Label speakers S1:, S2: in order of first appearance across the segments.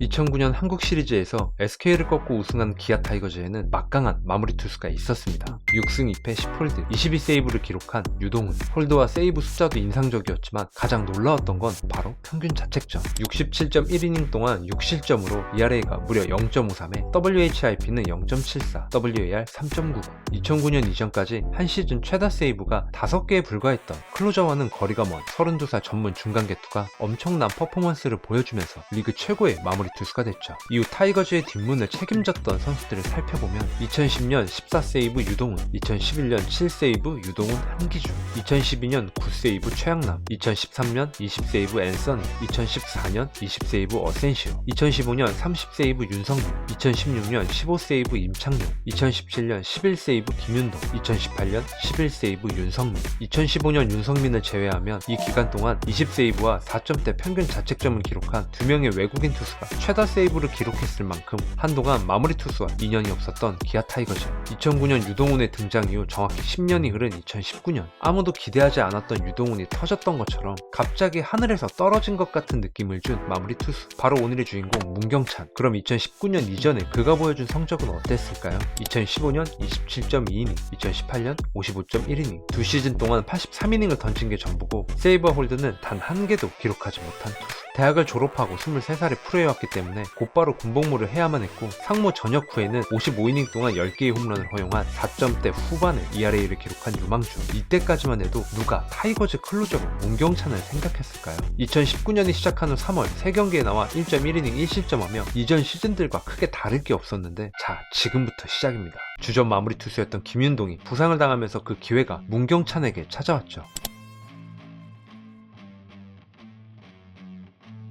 S1: 2009년 한국 시리즈에서 SK를 꺾고 우승한 기아 타이거즈에는 막강한 마무리 투수가 있었습니다. 6승 2패 10홀드 22세이브를 기록한 유동훈. 홀드와 세이브 숫자도 인상적이었지만 가장 놀라웠던 건 바로 평균 자책점. 67.1이닝 동안 6실점으로 ERA가 무려 0.53에 WHIP는 0.74, WAR 3.99. 2009년 이전까지 한 시즌 최다 세이브가 5개에 불과했던 클로저와는 거리가 먼 32살 전문 중간 개투가 엄청난 퍼포먼스를 보여주면서 리그 최고의 마무리 투수가 됐죠. 이후 타이거즈의 뒷문을 책임졌던 선수들을 살펴보면 2010년 14세이브 유동훈, 2011년 7세이브 유동훈 한기주, 2012년 9세이브 최양남, 2013년 20세이브 앤서니, 2014년 20세이브 어센시오, 2015년 30세이브 윤성민, 2016년 15세이브 임창용, 2017년 11세이브 김윤동, 2018년 11세이브 윤성민. 2015년 윤성민을 제외하면 이 기간 동안 20세이브와 4점대 평균 자책점을 기록한 2명의 외국인 투수가 최다 세이브를 기록했을 만큼 한동안 마무리 투수와 인연이 없었던 기아 타이거즈. 2009년 유동훈의 등장 이후 정확히 10년이 흐른 2019년, 아무도 기대하지 않았던 유동훈이 터졌던 것처럼 갑자기 하늘에서 떨어진 것 같은 느낌을 준 마무리 투수, 바로 오늘의 주인공 문경찬. 그럼 2019년 이전에 그가 보여준 성적은 어땠을까요? 2015년 27.2이닝, 2018년 55.1이닝, 두 시즌 동안 83이닝을 던진 게 전부고 세이브와 홀드는 단 한 개도 기록하지 못한 투수. 대학을 졸업하고 23살에 프로해왔기 때문에 곧바로 군복무를 해야만 했고 상무 전역 후에는 55이닝 동안 10개의 홈런을 허용한 4점대 후반의 ERA를 기록한 유망주. 이때까지만 해도 누가 타이거즈 클로저로 문경찬을 생각했을까요? 2019년이 시작한 후 3월 3경기에 나와 1.1이닝 1실점하며 이전 시즌들과 크게 다를 게 없었는데, 자, 지금부터 시작입니다. 주전 마무리 투수였던 김윤동이 부상을 당하면서 그 기회가 문경찬에게 찾아왔죠.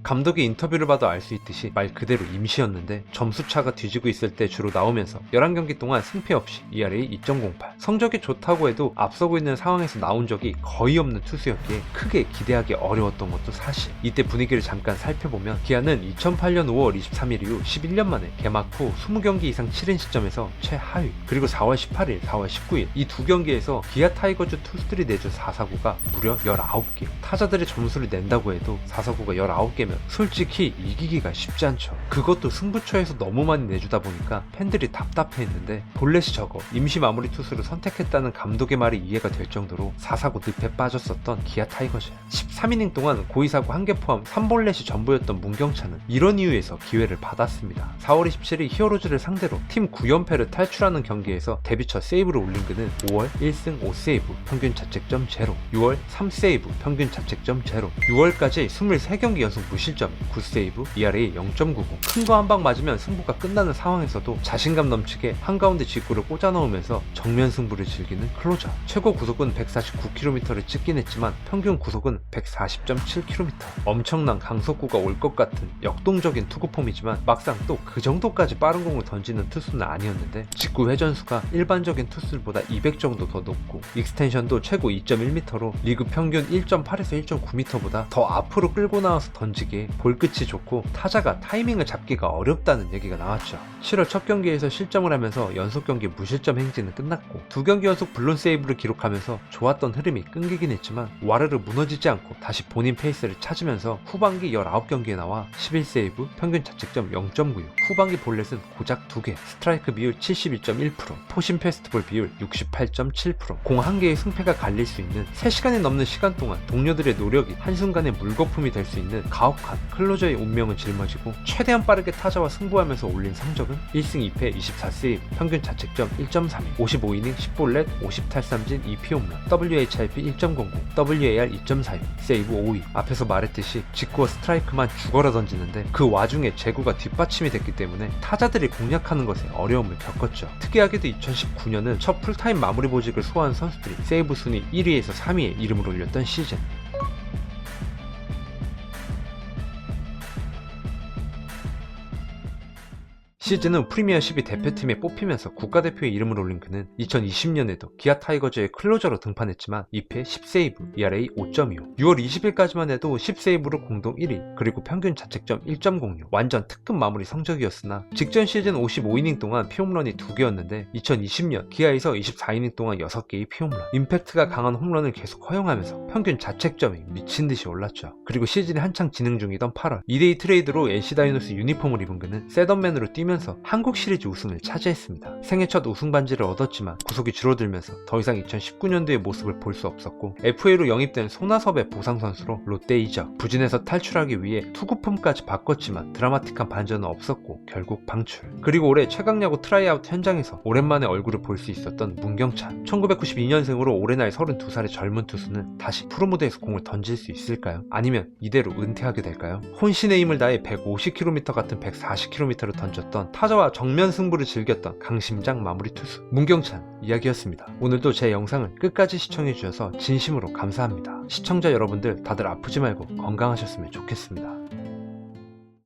S1: 감독의 인터뷰를 봐도 알 수 있듯이 말 그대로 임시였는데 점수차가 뒤지고 있을 때 주로 나오면서 11경기 동안 승패 없이 ERA 2.08. 성적이 좋다고 해도 앞서고 있는 상황에서 나온 적이 거의 없는 투수였기에 크게 기대하기 어려웠던 것도 사실. 이때 분위기를 잠깐 살펴보면 기아는 2008년 5월 23일 이후 11년 만에 개막 후 20경기 이상 치른 시점에서 최하위, 그리고 4월 18일, 4월 19일 이 두 경기에서 기아 타이거즈 투수들이 내준 4사구가 무려 19개. 타자들의 점수를 낸다고 해도 4사구가 19개면 솔직히 이기기가 쉽지 않죠. 그것도 승부처에서 너무 많이 내주다 보니까 팬들이 답답해했는데 볼넷이 적어 임시 마무리 투수를 선택했다는 감독의 말이 이해가 될 정도로 4사구 늪에 빠졌었던 기아 타이거즈. 13이닝 동안 고의사구 1개 포함 3볼넷이 전부였던 문경찬은 이런 이유에서 기회를 받았습니다. 4월 27일 히어로즈를 상대로 팀 9연패를 탈출하는 경기에서 데뷔 첫 세이브를 올린 그는 5월 1승 5세이브 평균 자책점 0, 6월 3세이브 평균 자책점 0, 6월까지 23경기 연속 무실점 9세이브, ERA 0.90. 큰 거 한 방 맞으면 승부가 끝나는 상황에서도 자신감 넘치게 한가운데 직구를 꽂아 넣으면서 정면 승부를 즐기는 클로저. 최고 구속은 149km를 찍긴 했지만 평균 구속은 140.7km. 엄청난 강속구가 올 것 같은 역동적인 투구폼이지만 막상 또 그 정도까지 빠른 공을 던지는 투수는 아니었는데 직구 회전수가 일반적인 투수들보다 200 정도 더 높고 익스텐션도 최고 2.1m로 리그 평균 1.8에서 1.9m보다 더 앞으로 끌고 나와서 던지기에 볼끝이 좋고 타자가 타이밍을 잡기가 어렵다는 얘기가 나왔죠. 7월 첫 경기에서 실점을 하면서 연속 경기 무실점 행진은 끝났고 2경기 연속 블론 세이브를 기록하면서 좋았던 흐름이 끊기긴 했지만 와르르 무너지지 않고 다시 본인 페이스를 찾으면서 후반기 19경기에 나와 11세이브, 평균 자책점 0.96, 후반기 볼넷은 고작 2개, 스트라이크 비율 71.1%, 포심 패스트볼 비율 68.7%, 공 한 개의 승패가 갈릴 수 있는 3시간이 넘는 시간 동안 동료들의 노력이 한순간에 물거품이 될 수 있는 가혹한 클로저의 운명은 짊어지고 최대한 빠르게 타자와 승부하면서 올린 성적은 1승 2패 24세이브, 평균 자책점 1.32, 55이닝 10볼넷 50탈삼진 2피 홈런, WHIP 1.00, WAR 2.46, 세이브 5위. 앞에서 말했듯이 직구와 스트라이크만 죽어라 던지는데 그 와중에 제구가 뒷받침이 됐기 때문에 타자들이 공략하는 것에 어려움을 겪었죠. 특이하게도 2019년은 첫 풀타임 마무리 보직을 소화한 선수들이 세이브 순위 1위에서 3위에 이름을 올렸던 시즌. 시즌 후 프리미어 12 대표팀에 뽑히면서 국가대표에 이름을 올린 그는 2020년에도 기아 타이거즈의 클로저로 등판했지만 2패 10세이브, ERA 5.25, 6월 20일까지만 해도 10세이브로 공동 1위, 그리고 평균 자책점 1.06, 완전 특급 마무리 성적이었으나 직전 시즌 55이닝 동안 피홈런이 2개였는데 2020년 기아에서 24이닝 동안 6개의 피홈런, 임팩트가 강한 홈런을 계속 허용하면서 평균 자책점이 미친듯이 올랐죠. 그리고 시즌이 한창 진행 중이던 8월 2대2 트레이드로 NC 다이노스 유니폼을 입은 그는 셋업맨으로 뛰면서 한국 시리즈 우승을 차지했습니다. 생애 첫 우승 반지를 얻었지만 구속이 줄어들면서 더 이상 2019년도의 모습을 볼 수 없었고 FA로 영입된 손아섭의 보상 선수로 롯데 이적, 부진에서 탈출하기 위해 투구폼까지 바꿨지만 드라마틱한 반전은 없었고 결국 방출. 그리고 올해 최강야구 트라이아웃 현장에서 오랜만에 얼굴을 볼 수 있었던 문경찬, 1992년생으로 올해 나이 32살의 젊은 투수는 다시 프로무대에서 공을 던질 수 있을까요? 아니면 이대로 은퇴하게 될까요? 혼신의 힘을 다해 150km 같은 140km를 던졌던 타자와 정면 승부를 즐겼던 강심장 마무리 투수 문경찬 이야기였습니다. 오늘도 제 영상을 끝까지 시청해주셔서 진심으로 감사합니다. 시청자 여러분들 다들 아프지 말고 건강하셨으면 좋겠습니다.